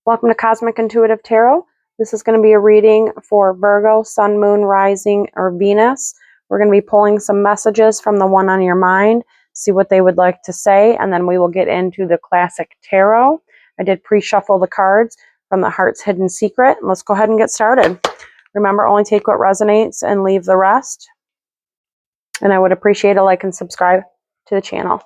Welcome to Cosmic Intuitive Tarot. This is going to be a reading for Virgo, Sun, Moon, Rising, or Venus. We're going to be pulling some messages from the one on your mind, see what they would like to say, and then we will get into the classic tarot. I did pre-shuffle the cards from the Heart's Hidden Secret. Let's go ahead and get started. Remember, only take what resonates and leave the rest. And I would appreciate a like and subscribe to the channel.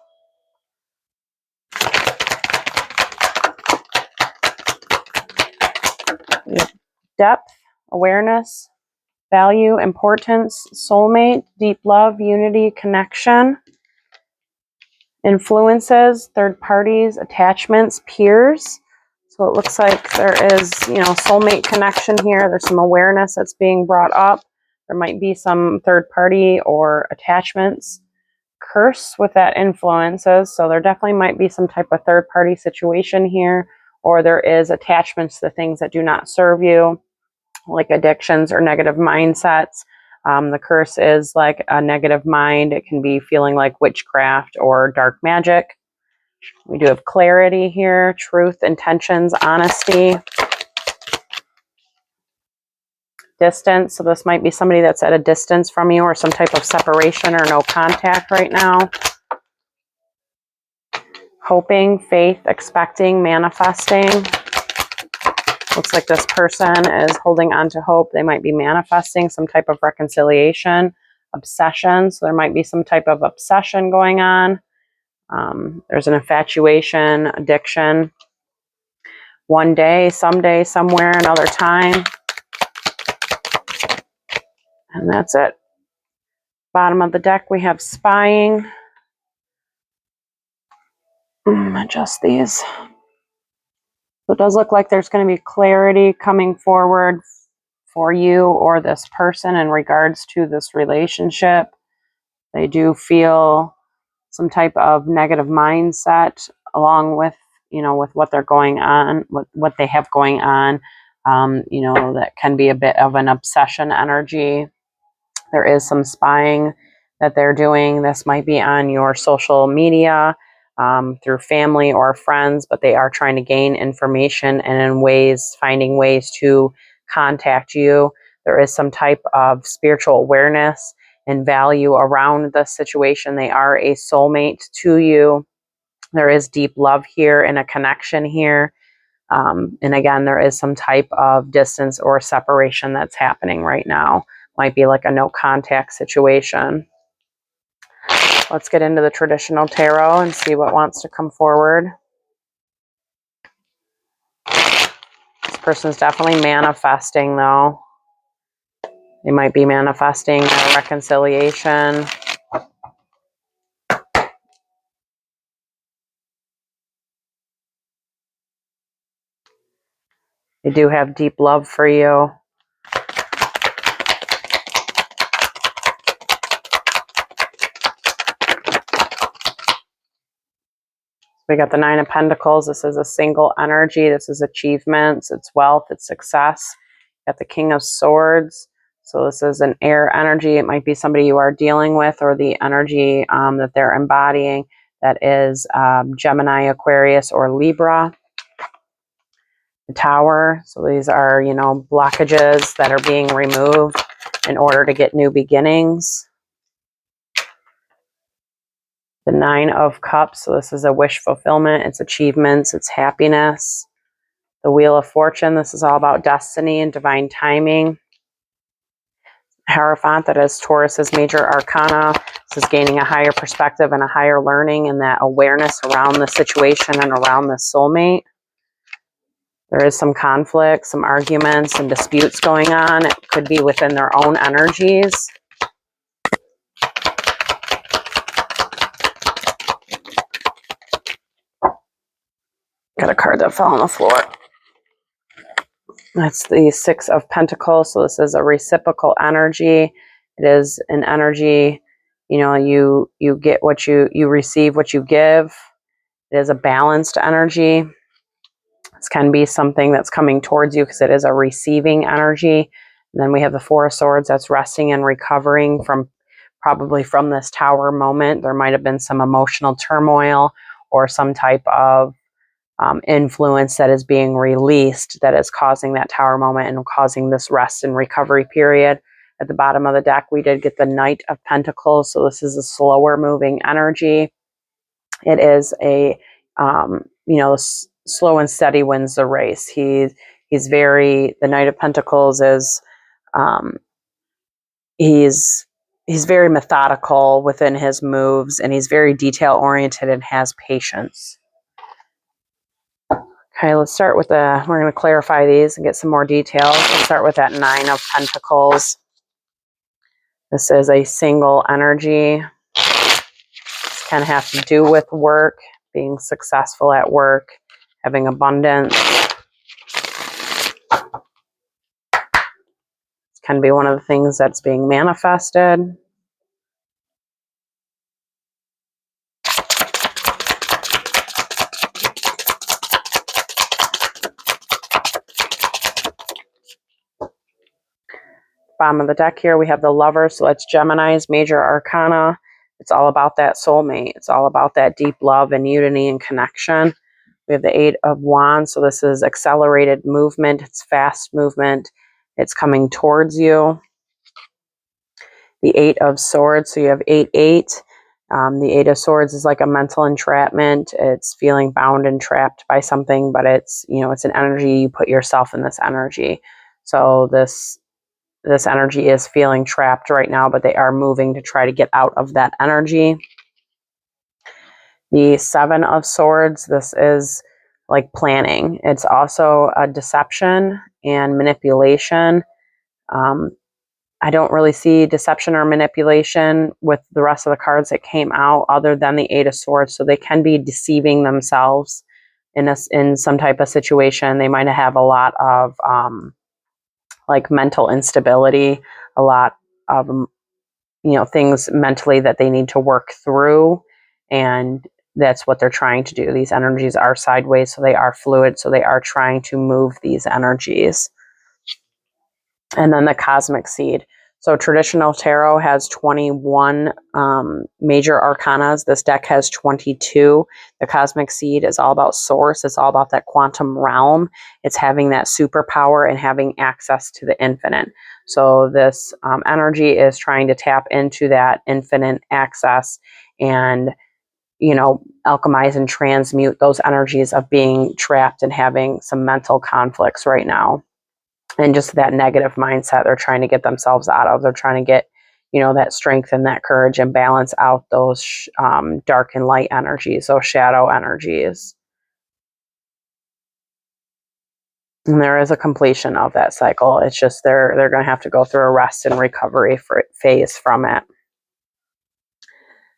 Depth, awareness, value, importance, soulmate, deep love, unity, connection, influences, third parties, attachments, peers. So it looks like there is, soulmate connection here. There's some awareness that's being brought up. There might be some third party or attachments. Curse with that influences. So there definitely might be some type of third party situation here, or there is attachments to things that do not serve you, like addictions or negative mindsets. The curse is like a negative mind. It can be feeling like witchcraft or dark magic. We do have clarity here, truth, intentions, honesty, distance. So this might be somebody that's at a distance from you, or some type of separation or no contact right now. Hoping, faith, expecting, manifesting. Looks like this person is holding on to hope. They might be manifesting some type of reconciliation, obsession. So there might be some type of obsession going on. There's an infatuation, addiction. One day, someday, somewhere, another time. And that's it. Bottom of the deck, we have spying. Adjust these. So it does look like there's going to be clarity coming forward for you or this person in regards to this relationship. They do feel some type of negative mindset along with, with what they're going on, what they have going on. That can be a bit of an obsession energy. There is some spying that they're doing. This might be on your social media, through family or friends, but they are trying to gain information and finding ways to contact you. There is some type of spiritual awareness and value around the situation. They are a soulmate to you. There is deep love here and a connection here. And again, there is some type of distance or separation that's happening right now. Might be like a no contact situation. Let's get into the traditional tarot and see what wants to come forward. This person's definitely manifesting, though. They might be manifesting a reconciliation. They do have deep love for you. We got the Nine of Pentacles. This is a single energy. This is achievements. It's wealth. It's success. Got the King of Swords. So this is an air energy. It might be somebody you are dealing with, or the energy that they're embodying. That is Gemini, Aquarius, or Libra. The Tower. So these are, blockages that are being removed in order to get new beginnings. The Nine of Cups, so this is a wish fulfillment, it's achievements, it's happiness. The Wheel of Fortune, this is all about destiny and divine timing. Hierophant, that is Taurus's major arcana. This is gaining a higher perspective and a higher learning and that awareness around the situation and around the soulmate. There is some conflict, some arguments, some disputes going on. It could be within their own energies. Got a card that fell on the floor. That's the Six of Pentacles. So this is a reciprocal energy. It is an energy, you get what you receive what you give. It is a balanced energy. This can be something that's coming towards you because it is a receiving energy. And then we have the Four of Swords that's resting and recovering probably from this Tower moment. There might have been some emotional turmoil or some type of influence that is being released that is causing that Tower moment and causing this rest and recovery period. At the bottom of the deck, we did get the Knight of Pentacles. So this is a slower moving energy. It is a, slow and steady wins the race. He's very, the Knight of Pentacles is, he's very methodical within his moves, and he's very detail oriented and has patience. Okay, let's start with we're going to clarify these and get some more details. Let's start with that Nine of Pentacles. This is a single energy. This can have to do with work, being successful at work, having abundance. This can be one of the things that's being manifested. Bottom of the deck here, we have the Lover. So that's Gemini's major arcana. It's all about that soulmate. It's all about that deep love and unity and connection. We have the Eight of Wands. So this is accelerated movement. It's fast movement. It's coming towards you. The Eight of Swords. So you have 8-8. The Eight of Swords is like a mental entrapment. It's feeling bound and trapped by something, but it's, it's an energy. You put yourself in this energy. So this energy is feeling trapped right now, but they are moving to try to get out of that energy. The Seven of Swords, this is like planning. It's also a deception and manipulation. I don't really see deception or manipulation with the rest of the cards that came out other than the Eight of Swords. So they can be deceiving themselves in some type of situation. They might have a lot of like mental instability, a lot of things mentally that they need to work through, and that's what they're trying to do. These energies are sideways, so they are fluid, so they are trying to move these energies. And then the Cosmic Seed. So traditional tarot has 21 major arcanas. This deck has 22. The Cosmic Seed is all about source. It's all about that quantum realm. It's having that superpower and having access to the infinite. So this energy is trying to tap into that infinite access and, alchemize and transmute those energies of being trapped and having some mental conflicts right now. And just that negative mindset they're trying to get themselves out of. They're trying to get, that strength and that courage and balance out those dark and light energies, those shadow energies. And there is a completion of that cycle. It's just they're going to have to go through a rest and recovery phase from it.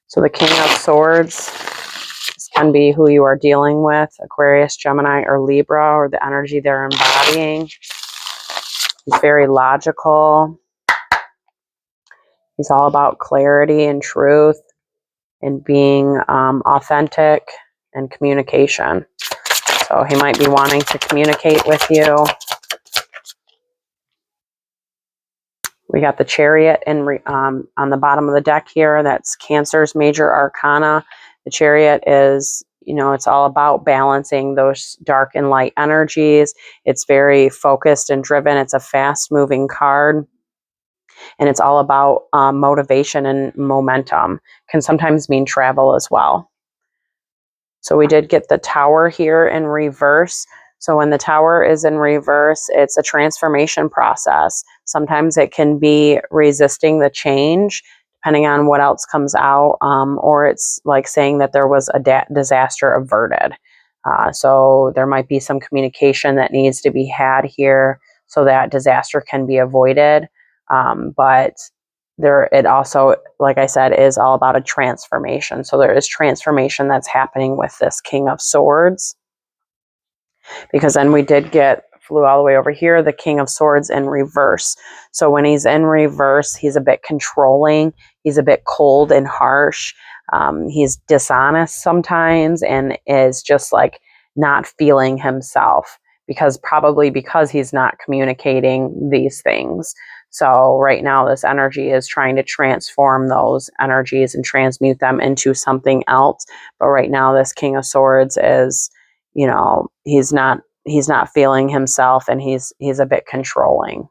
So the King of Swords, this can be who you are dealing with, Aquarius, Gemini, or Libra, or the energy they're embodying. He's very logical. He's all about clarity and truth and being authentic and communication. So he might be wanting to communicate with you. We got the Chariot on the bottom of the deck here. That's Cancer's major arcana. The Chariot is, it's all about balancing those dark and light energies. It's very focused and driven. It's a fast moving card. And it's all about motivation and momentum. Can sometimes mean travel as well. So we did get the Tower here in reverse. So when the Tower is in reverse, it's a transformation process. Sometimes it can be resisting the change, depending on what else comes out, or it's like saying that there was a disaster averted. So there might be some communication that needs to be had here so that disaster can be avoided. But it also, like I said, is all about a transformation. So there is transformation that's happening with this King of Swords. Because then we flew all the way over here, the King of Swords in reverse. So when he's in reverse, he's a bit controlling. He's a bit cold and harsh. He's dishonest sometimes and is just like not feeling himself because he's not communicating these things. So right now this energy is trying to transform those energies and transmute them into something else. But right now this King of Swords is, you know, he's not feeling himself, and he's a bit controlling.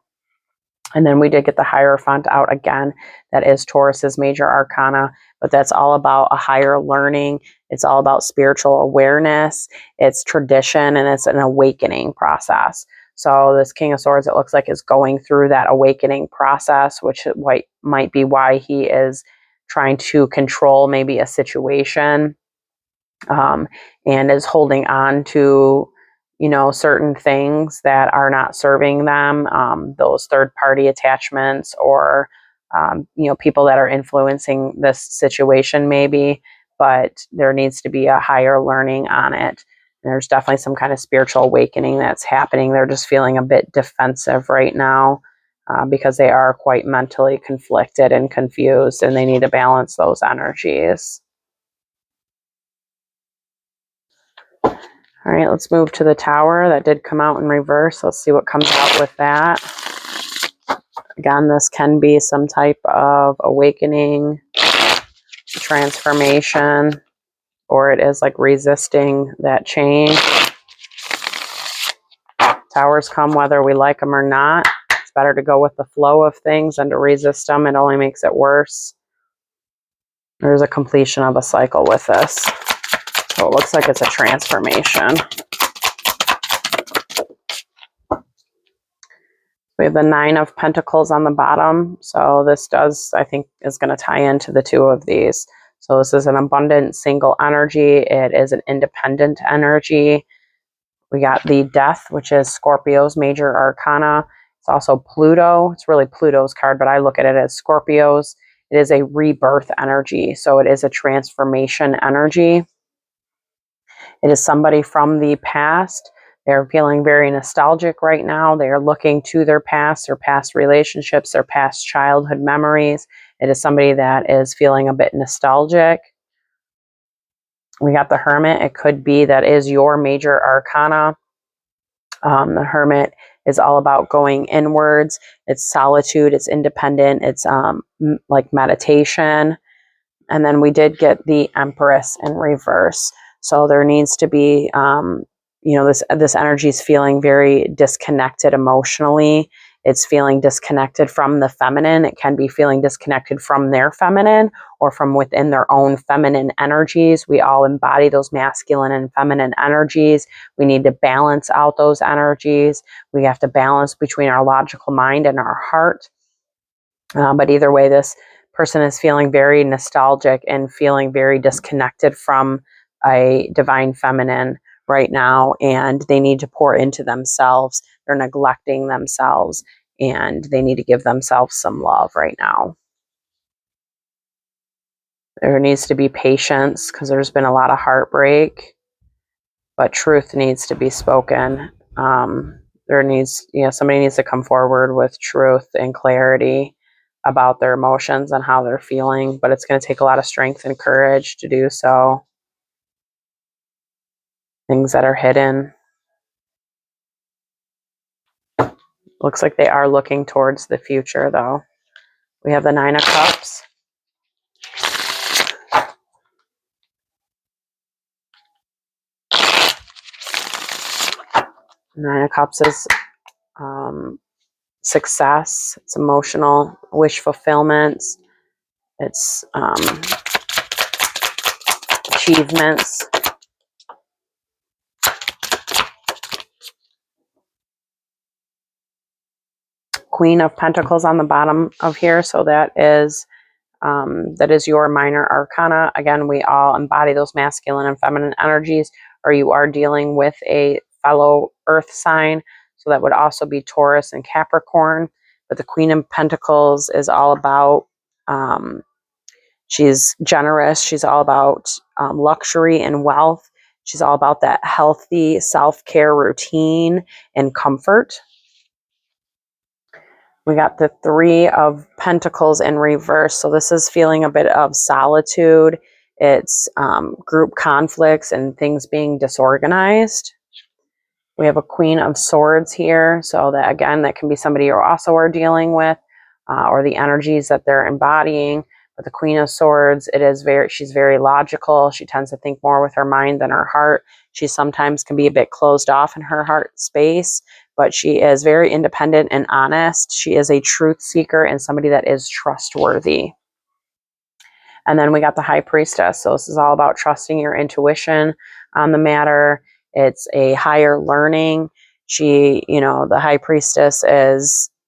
And then we did get the Hierophant out again. That is Taurus's major arcana, but that's all about a higher learning. It's all about spiritual awareness. It's tradition, and it's an awakening process. So this King of Swords, it looks like, is going through that awakening process, which might be why he is trying to control maybe a situation, and is holding on to, you know, certain things that are not serving them, those third party attachments, or, you know, people that are influencing this situation maybe, but there needs to be a higher learning on it. There's definitely some kind of spiritual awakening that's happening. They're just feeling a bit defensive right now, because they are quite mentally conflicted and confused, and they need to balance those energies. All right, let's move to the Tower. That did come out in reverse. Let's see what comes out with that. Again, this can be some type of awakening, transformation, or it is like resisting that change. Towers come whether we like them or not. It's better to go with the flow of things than to resist them. It only makes it worse. There's a completion of a cycle with this. So it looks like it's a transformation. We have the Nine of Pentacles on the bottom. So this I think, is going to tie into the two of these. So this is an abundant single energy. It is an independent energy. We got the Death, which is Scorpio's major arcana. It's also Pluto. It's really Pluto's card, but I look at it as Scorpio's. It is a rebirth energy. So it is a transformation energy. It is somebody from the past. They're feeling very nostalgic right now. They are looking to their past relationships, their past childhood memories. It is somebody that is feeling a bit nostalgic. We got the Hermit. It could be that is your major arcana. The Hermit is all about going inwards. It's solitude. It's independent. It's like meditation. And then we did get the Empress in reverse. So there needs to be, you know, this energy is feeling very disconnected emotionally. It's feeling disconnected from the feminine. It can be feeling disconnected from their feminine or from within their own feminine energies. We all embody those masculine and feminine energies. We need to balance out those energies. We have to balance between our logical mind and our heart. But either way, this person is feeling very nostalgic and feeling very disconnected from a divine feminine right now, and they need to pour into themselves. They're neglecting themselves, and they need to give themselves some love right now. There needs to be patience because there's been a lot of heartbreak, but truth needs to be spoken. There needs, you know, somebody needs to come forward with truth and clarity about their emotions and how they're feeling, but it's going to take a lot of strength and courage to do so. Things that are hidden. Looks like they are looking towards the future, though. We have the Nine of Cups. Nine of Cups is success. It's emotional wish fulfillments. It's achievements. Queen of Pentacles on the bottom of here. So that is your minor arcana. Again, we all embody those masculine and feminine energies, or you are dealing with a fellow earth sign. So that would also be Taurus and Capricorn. But the Queen of Pentacles is all about, she's generous. She's all about luxury and wealth. She's all about that healthy self-care routine and comfort. We got the Three of Pentacles in reverse. So this is feeling a bit of solitude. It's group conflicts and things being disorganized. We have a Queen of Swords here. So that, again, that can be somebody you also are dealing with, or the energies that they're embodying. But the Queen of Swords, she's very logical. She tends to think more with her mind than her heart. She sometimes can be a bit closed off in her heart space, but she is very independent and honest. She is a truth seeker and somebody that is trustworthy. And then we got the High Priestess. So this is all about trusting your intuition on the matter. It's a higher learning. The High Priestess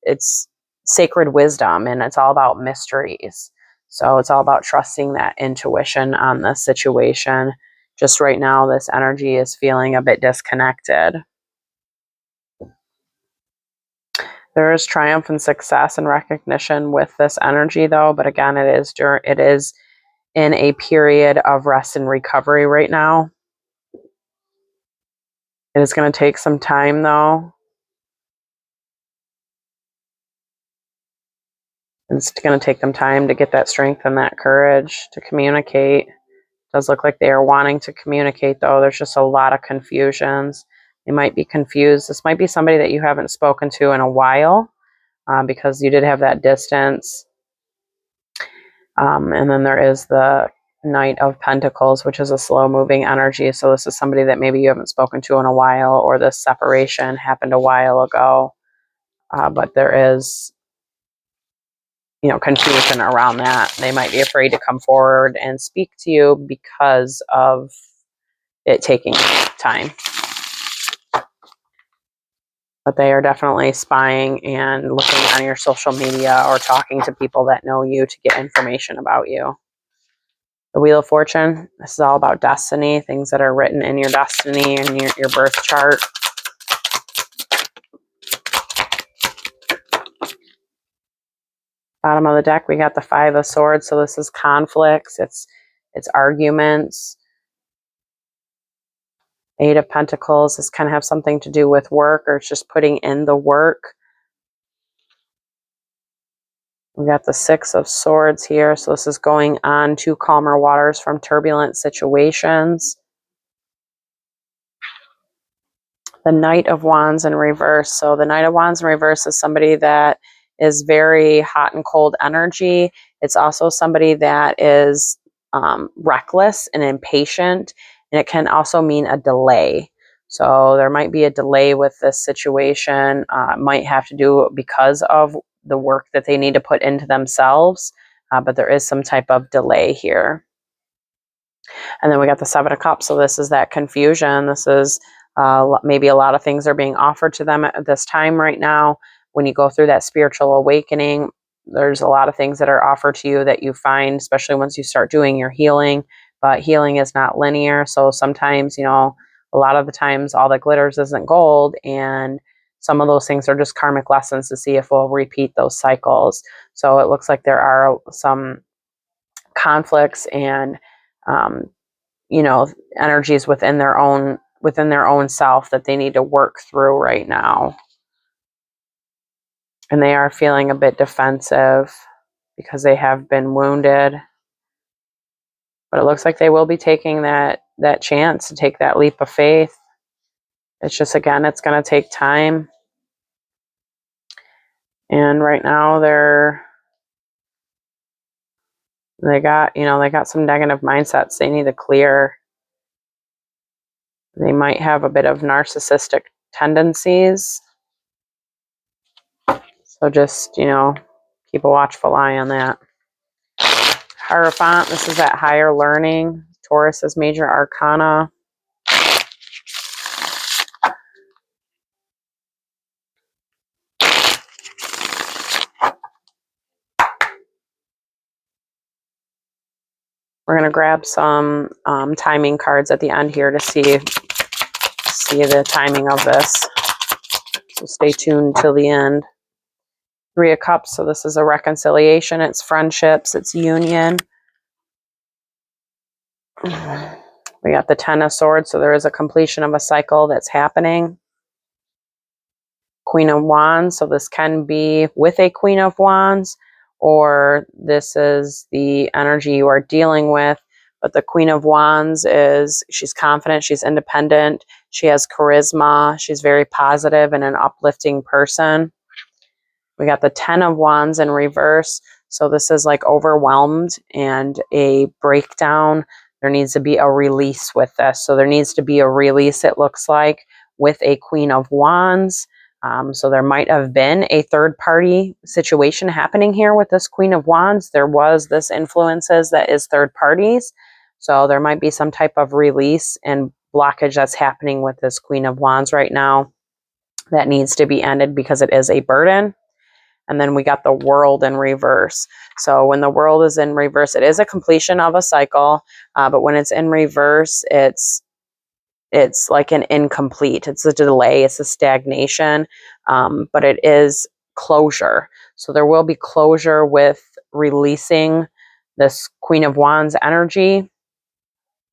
it's sacred wisdom, and it's all about mysteries. So it's all about trusting that intuition on the situation. Just right now, this energy is feeling a bit disconnected. There is triumph and success and recognition with this energy, though. But again, it is in a period of rest and recovery right now. It is going to take some time, though. It's going to take them time to get that strength and that courage to communicate. It does look like they are wanting to communicate, though. There's just a lot of confusions. They might be confused. This might be somebody that you haven't spoken to in a while, because you did have that distance. And then there is the Knight of Pentacles, which is a slow-moving energy. So this is somebody that maybe you haven't spoken to in a while, or this separation happened a while ago. But there is, confusion around that. They might be afraid to come forward and speak to you because of it taking time. But they are definitely spying and looking on your social media or talking to people that know you to get information about you. The Wheel of Fortune, this is all about destiny, things that are written in your destiny and your birth chart. Bottom of the deck, we got the Five of Swords. So this is conflicts, it's arguments. Eight of Pentacles, this kind of have something to do with work, or it's just putting in the work. We got the Six of Swords here. So this is going on to calmer waters from turbulent situations. The Knight of Wands in reverse. So the Knight of Wands in reverse is somebody that is very hot and cold energy. It's also somebody that is reckless and impatient, and it can also mean a delay. So there might be a delay with this situation. Might have to do because of the work that they need to put into themselves, but there is some type of delay here. And then we got the Seven of Cups. So this is that confusion. This is maybe a lot of things are being offered to them at this time right now. When you go through that spiritual awakening, there's a lot of things that are offered to you that you find, especially once you start doing your healing. But healing is not linear. So sometimes, a lot of the times all that glitters isn't gold. And some of those things are just karmic lessons to see if we'll repeat those cycles. So it looks like there are some conflicts and energies within their own self that they need to work through right now. And they are feeling a bit defensive because they have been wounded. But it looks like they will be taking that chance to take that leap of faith. It's just, again, it's going to take time. And right now they got some negative mindsets they need to clear. They might have a bit of narcissistic tendencies. So just, keep a watchful eye on that. Hierophant, this is that higher learning. Taurus is major arcana. We're going to grab some timing cards at the end here to see the timing of this. So stay tuned till the end. Three of Cups, so this is a reconciliation. It's friendships, it's union. We got the Ten of Swords, so there is a completion of a cycle that's happening. Queen of Wands, so this can be with a Queen of Wands, or this is the energy you are dealing with. But the Queen of Wands she's confident, she's independent, she has charisma, she's very positive and an uplifting person. We got the Ten of Wands in reverse. So this is like overwhelmed and a breakdown. There needs to be a release with this. So there needs to be a release, it looks like, with a Queen of Wands. So there might have been a third party situation happening here with this Queen of Wands. There was this influences that is third parties. So there might be some type of release and blockage that's happening with this Queen of Wands right now that needs to be ended because it is a burden. And then we got the World in reverse. So when the World is in reverse, it is a completion of a cycle. But when it's in reverse, it's like an incomplete. It's a delay. It's a stagnation. But it is closure. So there will be closure with releasing this Queen of Wands energy.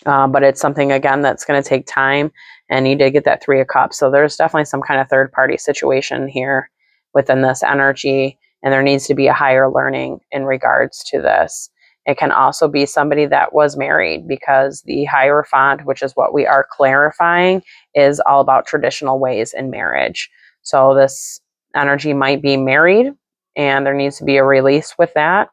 But it's something, again, that's going to take time. And you did get that Three of Cups. So there's definitely some kind of third party situation here within this energy. And there needs to be a higher learning in regards to this. It can also be somebody that was married, because the Hierophant, which is what we are clarifying, is all about traditional ways in marriage. So this energy might be married and there needs to be a release with that.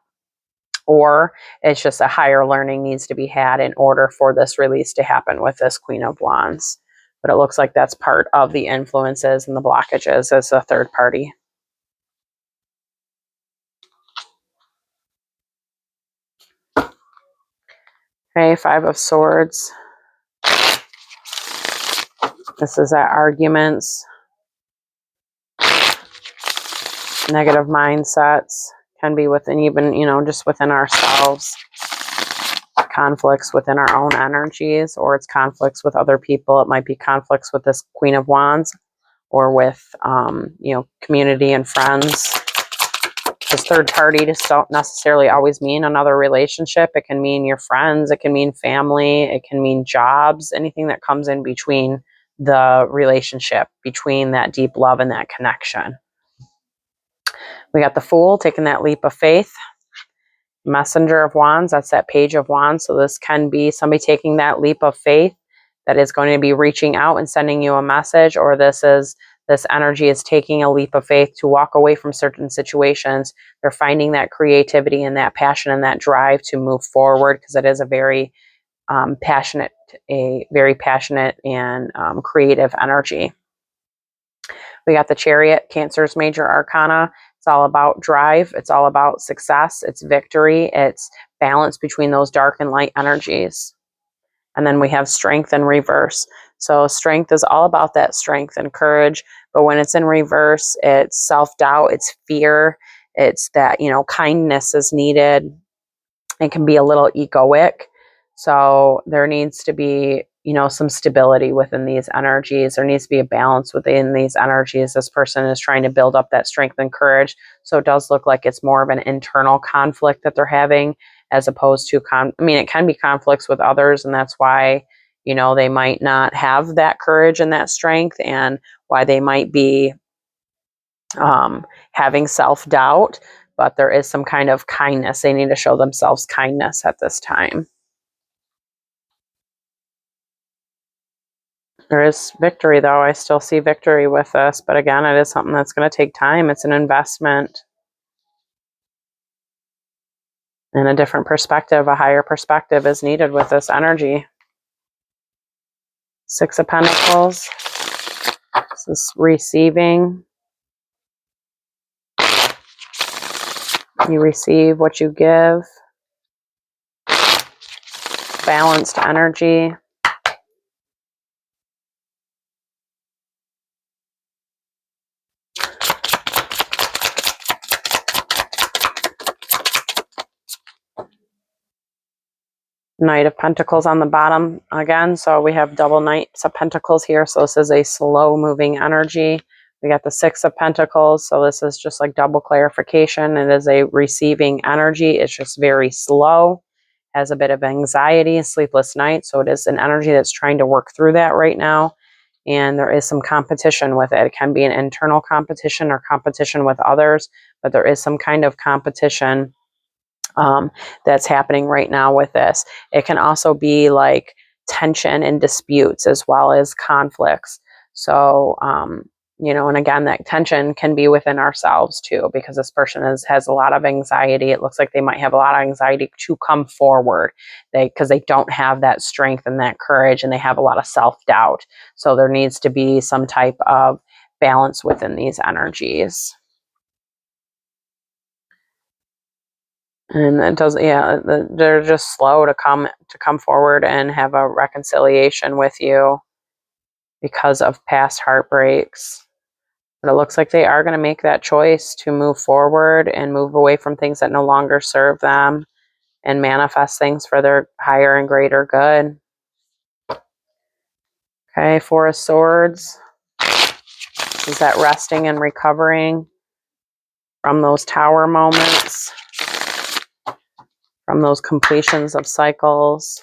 Or it's just a higher learning needs to be had in order for this release to happen with this Queen of Wands. But it looks like that's part of the influences and the blockages as a third party. Okay, Five of Swords. This is at arguments, negative mindsets, can be within even, just within ourselves, conflicts within our own energies, or it's conflicts with other people. It might be conflicts with this Queen of Wands, or with, community and friends. This third party just don't necessarily always mean another relationship. It can mean your friends. It can mean family. It can mean jobs, anything that comes in between the relationship, between that deep love and that connection. We got the Fool taking that leap of faith. Messenger of Wands, that's that Page of Wands. So this can be somebody taking that leap of faith that is going to be reaching out and sending you a message, or this energy is taking a leap of faith to walk away from certain situations. They're finding that creativity and that passion and that drive to move forward, because it is a very passionate and creative energy. We got the Chariot, Cancer's major arcana. It's all about drive. It's all about success. It's victory. It's balance between those dark and light energies. And then we have Strength in reverse. So Strength is all about that strength and courage. But when it's in reverse, it's self-doubt, it's fear, it's that, kindness is needed. It can be a little egoic. So there needs to be, some stability within these energies. There needs to be a balance within these energies. This person is trying to build up that strength and courage. So it does look like it's more of an internal conflict that they're having, as opposed to, it can be conflicts with others. And that's why, they might not have that courage and that strength, and why they might be having self-doubt. But there is some kind of kindness. They need to show themselves kindness at this time. There is victory, though. I still see victory with this. But again, it is something that's going to take time. It's an investment. And a different perspective, a higher perspective is needed with this energy. Six of Pentacles. This is receiving. You receive what you give. Balanced energy. Knight of Pentacles on the bottom again. So we have double Knights of Pentacles here. So this is a slow moving energy. We got the Six of Pentacles. So this is just like double clarification. It is a receiving energy. It's just very slow. Has a bit of anxiety, sleepless nights. So it is an energy that's trying to work through that right now. And there is some competition with it. It can be an internal competition or competition with others, but there is some kind of competition that's happening right now with this. It can also be like tension and disputes, as well as conflicts. So and again, that tension can be within ourselves too, because this person has a lot of anxiety. It looks like they might have a lot of anxiety to come forward, because they don't have that strength and that courage, and they have a lot of self-doubt. So there needs to be some type of balance within these energies. And it does, yeah, they're just slow to come forward and have a reconciliation with you because of past heartbreaks. But it looks like they are going to make that choice to move forward and move away from things that no longer serve them and manifest things for their higher and greater good. Okay, Four of Swords. Is that resting and recovering from those tower moments, from those completions of cycles.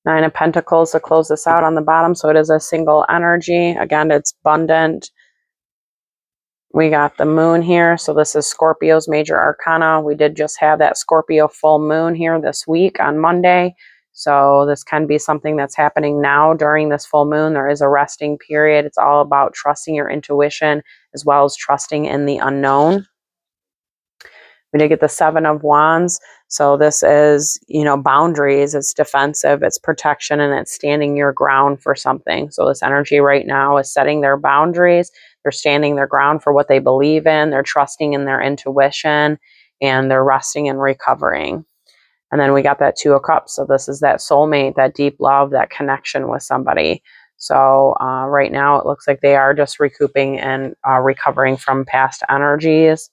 Nine of Pentacles to close this out on the bottom. So it is a single energy. Again, it's abundant. We got the moon here. So this is Scorpio's major arcana. We did just have that Scorpio full moon here this week on Monday. So this can be something that's happening now during this full moon. There is a resting period. It's all about trusting your intuition as well as trusting in the unknown. We did get the Seven of Wands. So this is, boundaries. It's defensive, it's protection, and it's standing your ground for something. So this energy right now is setting their boundaries. They're standing their ground for what they believe in. They're trusting in their intuition, and they're resting and recovering. And then we got that Two of Cups. So this is that soulmate, that deep love, that connection with somebody. So right now it looks like they are just recouping and recovering from past energies.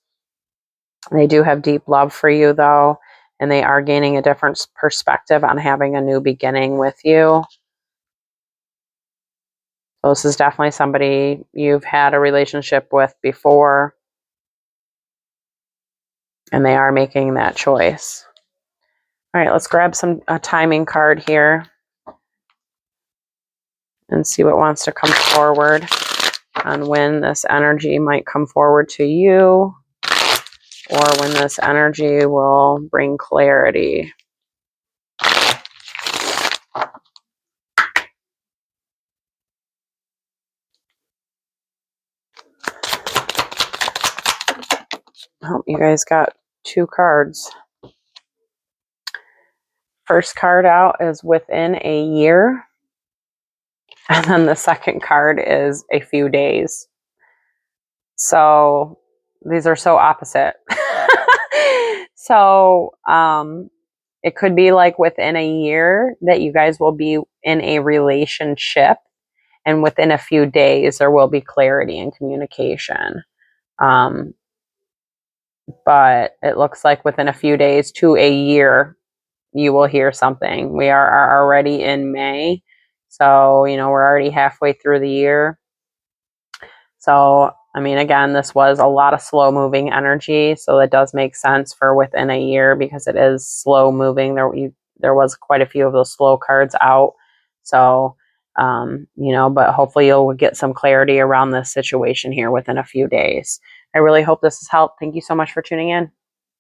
They do have deep love for you, though, and they are gaining a different perspective on having a new beginning with you. So this is definitely somebody you've had a relationship with before, and they are making that choice. All right, let's grab a timing card here and see what wants to come forward on when this energy might come forward to you, or when this energy will bring clarity. Oh, you guys got two cards. First card out is within a year. And then the second card is a few days. So these are so opposite. So it could be like within a year that you guys will be in a relationship. And within a few days, there will be clarity and communication. But it looks like within a few days to a year, you will hear something. We are already in May. So, we're already halfway through the year. So, again, this was a lot of slow moving energy. So it does make sense for within a year, because it is slow moving. There was quite a few of those slow cards out. So, but hopefully you'll get some clarity around this situation here within a few days. I really hope this has helped. Thank you so much for tuning in.